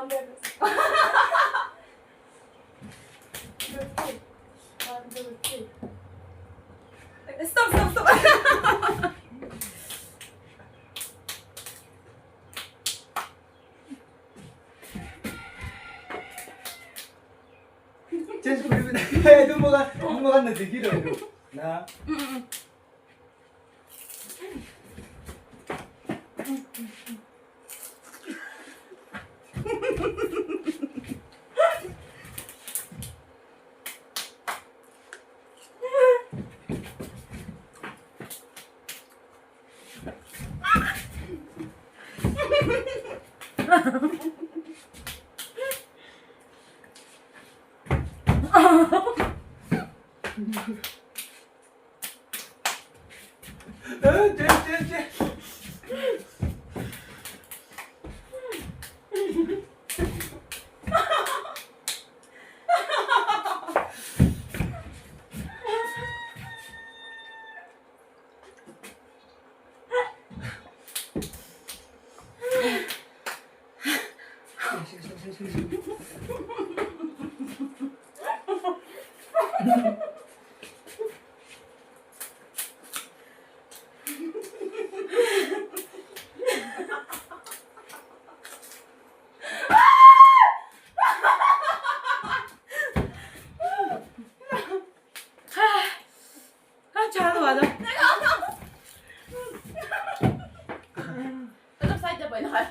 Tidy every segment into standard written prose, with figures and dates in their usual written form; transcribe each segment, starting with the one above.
마음대로. 그렇지. 그렇지. 스톱. 제스 부르면 누가 나 되기로 나. 제. 잘하는 거 맞아. 좀 사이드 보이나 봐요.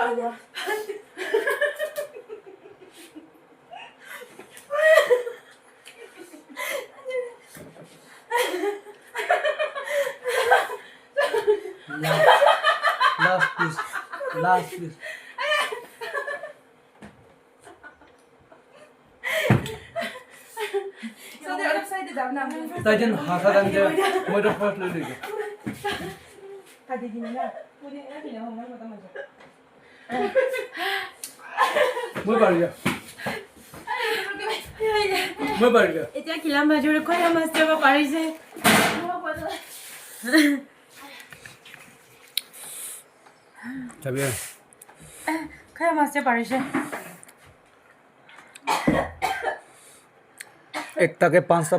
아니야. Last piece. So the other side जाना है. ताजन हाथा दंगे मोटर फर्स्ट ले लीजिए. 다 되기는요. 우리 애들이 너무 많이 먹다 맞아. मैं बढ़ गया. मैं बढ़ गया. এতিয়া কিলাম বাজুৰে কয়া মাছ যাব পাৰিছে. चलिए. কয়া মাছ যাব পাৰিছে. एक तक 500